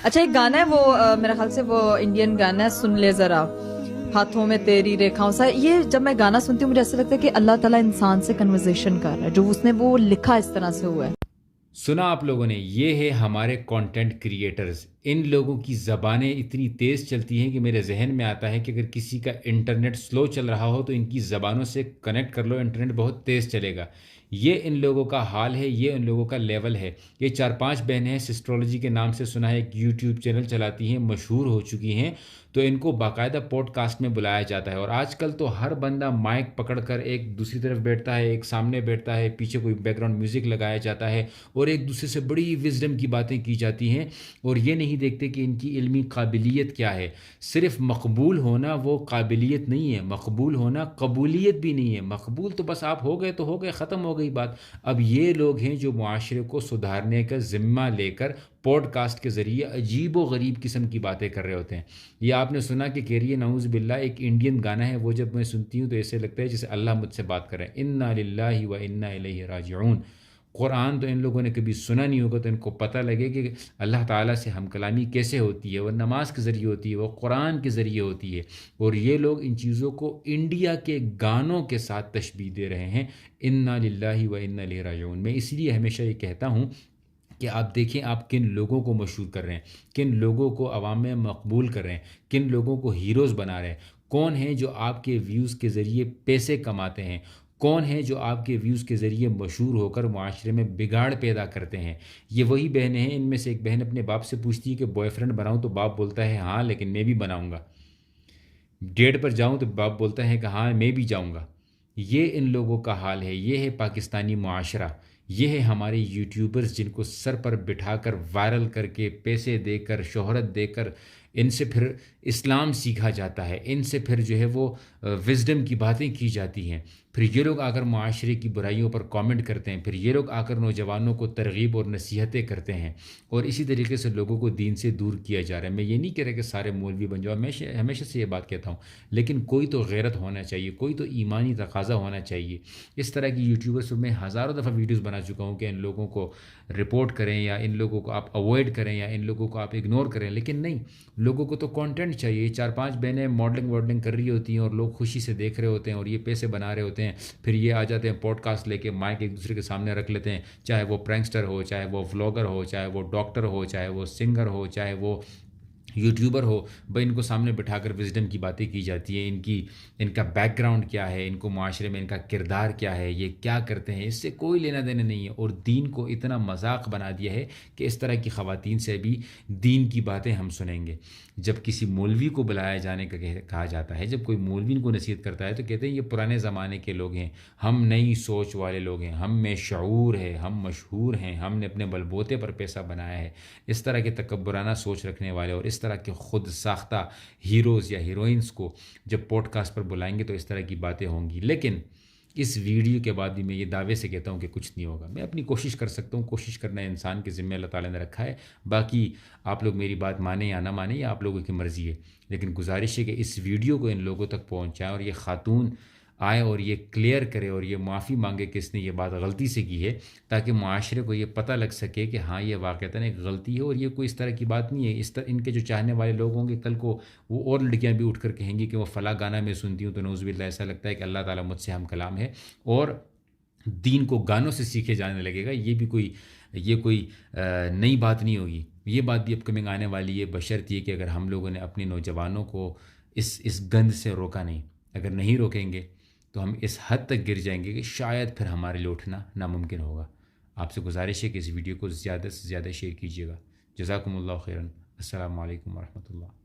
اچھا ایک گانا ہے وہ میرے خیال سے وہ انڈین گانا ہے، سن لے ذرا ہاتھوں میں تیری ریکھاؤں سا. یہ جب میں گانا سنتی ہوں مجھے ایسا لگتا ہے کہ اللہ تعالیٰ انسان سے کنورزیشن کر رہا ہے، جو اس نے وہ لکھا اس طرح سے ہوا ہے. سنا آپ لوگوں نے، یہ ہے ہمارے کانٹینٹ کریئٹرز. ان لوگوں کی زبانیں اتنی تیز چلتی ہیں کہ میرے ذہن میں آتا ہے کہ اگر کسی کا انٹرنیٹ سلو چل رہا ہو تو ان کی زبانوں سے کنیکٹ کر لو، انٹرنیٹ بہت تیز چلے گا. یہ ان لوگوں کا حال ہے، یہ ان لوگوں کا لیول ہے. یہ 4-5 بہنیں ہیں، سسٹرولوجی کے نام سے سنا ہے، ایک یوٹیوب چینل چلاتی ہیں، مشہور ہو چکی ہیں. تو ان کو باقاعدہ پوڈ کاسٹ میں بلایا جاتا ہے، اور آج کل تو ہر بندہ مائک پکڑ کر ایک دوسری طرف بیٹھتا ہے، ایک سامنے بیٹھتا ہے، پیچھے کوئی بیک گراؤنڈ میوزک لگایا جاتا ہے اور ایک دوسرے سے بڑی وزڈم کی باتیں کی جاتی ہیں. اور یہ نہیں دیکھتے کہ ان کی علمی قابلیت کیا ہے. صرف مقبول ہونا وہ قابلیت نہیں ہے، مقبول ہونا قبولیت بھی نہیں ہے. مقبول تو بس آپ ہو گئے تو ہو گئے، ختم ہو گئی بات. اب یہ لوگ ہیں جو معاشرے کو سدھارنے کا ذمہ لے کر پوڈ کاسٹ کے ذریعے عجیب و غریب قسم کی باتیں کر رہے ہوتے ہیں. یہ آپ نے سنا کہ کہہ رہی ہے نعوذ باللہ، ایک انڈین گانا ہے، وہ جب میں سنتی ہوں تو ایسے لگتا ہے جیسے اللہ مجھ سے بات کر رہے ہیں. انا للہ و انا الیہ راجعون. قرآن تو ان لوگوں نے کبھی سنا نہیں ہوگا، تو ان کو پتہ لگے کہ اللہ تعالیٰ سے ہم کلامی کیسے ہوتی ہے. وہ نماز کے ذریعے ہوتی ہے، وہ قرآن کے ذریعے ہوتی ہے. اور یہ لوگ ان چیزوں کو انڈیا کے گانوں کے ساتھ تشبیہ دے رہے ہیں. انا للہ و انا الیہ راجعون. میں اس لیے ہمیشہ یہ کہتا ہوں کہ آپ دیکھیں آپ کن لوگوں کو مشہور کر رہے ہیں، کن لوگوں کو عوام میں مقبول کر رہے ہیں، کن لوگوں کو ہیروز بنا رہے ہیں. کون ہیں جو آپ کے ویوز کے ذریعے پیسے کماتے ہیں، کون ہیں جو آپ کے ویوز کے ذریعے مشہور ہو کر معاشرے میں بگاڑ پیدا کرتے ہیں. یہ وہی بہنیں ہیں. ان میں سے ایک بہن اپنے باپ سے پوچھتی ہے کہ بوائے فرینڈ بناؤں، تو باپ بولتا ہے ہاں لیکن میں بھی بناؤں گا. ڈیٹ پر جاؤں تو باپ بولتا ہے کہ ہاں میں بھی جاؤں گا. یہ ان لوگوں کا حال ہے. یہ ہے پاکستانی معاشرہ. یہ ہے ہمارے یوٹیوبرز جن کو سر پر بٹھا کر وائرل کر کے پیسے دے کر شہرت دے کر ان سے پھر اسلام سیکھا جاتا ہے، ان سے پھر جو ہے وہ وزڈم کی باتیں کی جاتی ہیں. پھر یہ لوگ آ کر معاشرے کی برائیوں پر کامنٹ کرتے ہیں، پھر یہ لوگ آ کر نوجوانوں کو ترغیب اور نصیحتیں کرتے ہیں، اور اسی طریقے سے لوگوں کو دین سے دور کیا جا رہا ہے. میں یہ نہیں کہہ رہا کہ سارے مولوی بن جاؤ، ہمیشہ سے یہ بات کہتا ہوں، لیکن کوئی تو غیرت ہونا چاہیے، کوئی تو ایمانی تقاضا ہونا چاہیے. اس طرح کی یوٹیوبرز میں ہزاروں دفعہ ویڈیوز بنا چکا ہوں کہ ان لوگوں کو رپورٹ کریں یا ان لوگوں کو آپ اوائڈ کریں یا ان لوگوں کو آپ اگنور کریں، لیکن نہیں، لوگوں کو تو کانٹینٹ چاہیے. 4-5 بہنیں ماڈلنگ کر رہی ہوتی ہیں اور لوگ خوشی سے دیکھ رہے ہوتے ہیں اور یہ پیسے بنا رہے ہوتے ہیں. پھر یہ آ جاتے ہیں پوڈ کاسٹ لے کے، مائک ایک دوسرے کے سامنے رکھ لیتے ہیں، چاہے وہ پرینکسٹر ہو، چاہے وہ ولاگر ہو، چاہے وہ ڈاکٹر ہو، چاہے وہ سنگر ہو، چاہے وہ یوٹیوبر ہو. بھائی ان کو سامنے بٹھا کر وزڈم کی باتیں کی جاتی ہیں. ان کا بیک گراؤنڈ کیا ہے، ان کو معاشرے میں ان کا کردار کیا ہے، یہ کیا کرتے ہیں، اس سے کوئی لینا دینا نہیں ہے. اور دین کو اتنا مذاق بنا دیا ہے کہ اس طرح کی خواتین سے بھی دین کی باتیں ہم سنیں گے. جب کسی مولوی کو بلایا جانے کا کہا جاتا ہے، جب کوئی مولوی ان کو نصیحت کرتا ہے تو کہتے ہیں یہ پرانے زمانے کے لوگ ہیں، ہم نئی سوچ والے لوگ ہیں، ہم میں شعور ہے، ہم مشہور ہیں، ہم نے اپنے بلبوتے پر پیسہ بنایا ہے. اس طرح کے تکبرانہ سوچ رکھنے والے اور اس طرح کے خود ساختہ ہیروز یا ہیروئنس کو جب پوڈ کاسٹ پر بلائیں گے تو اس طرح کی باتیں ہوں گی. لیکن اس ویڈیو کے بعد بھی میں یہ دعوے سے کہتا ہوں کہ کچھ نہیں ہوگا. میں اپنی کوشش کر سکتا ہوں، کوشش کرنا انسان کے ذمہ اللہ تعالیٰ نے رکھا ہے. باقی آپ لوگ میری بات مانیں یا نہ مانیں یہ آپ لوگوں کی مرضی ہے، لیکن گزارش ہے کہ اس ویڈیو کو ان لوگوں تک پہنچائیں اور یہ خاتون آئے اور یہ کلیئر کرے اور یہ معافی مانگے کہ اس نے یہ بات غلطی سے کی ہے، تاکہ معاشرے کو یہ پتہ لگ سکے کہ ہاں یہ واقعتاً ایک غلطی ہے اور یہ کوئی اس طرح کی بات نہیں ہے. اس طرح ان کے جو چاہنے والے لوگ ہوں گے کل کو وہ اور لڑکیاں بھی اٹھ کر کہیں گی کہ وہ فلاں گانا میں سنتی ہوں تو نعوذ باللہ ایسا لگتا ہے کہ اللہ تعالیٰ مجھ سے ہم کلام ہے اور دین کو گانوں سے سیکھے جانے لگے گا. یہ کوئی نئی بات نہیں ہوگی. یہ بات بھی اپ کمنگ آنے والی ہے، بشرط یہ کہ اگر ہم لوگوں نے اپنے نوجوانوں کو اس گند سے روکا نہیں. اگر نہیں روکیں گے تو ہم اس حد تک گر جائیں گے کہ شاید پھر ہمارے لیے اٹھنا ناممکن ہوگا. آپ سے گزارش ہے کہ اس ویڈیو کو زیادہ سے زیادہ شیئر کیجیے گا. جزاکم اللہ خیرا. السلام علیکم ورحمۃ اللہ.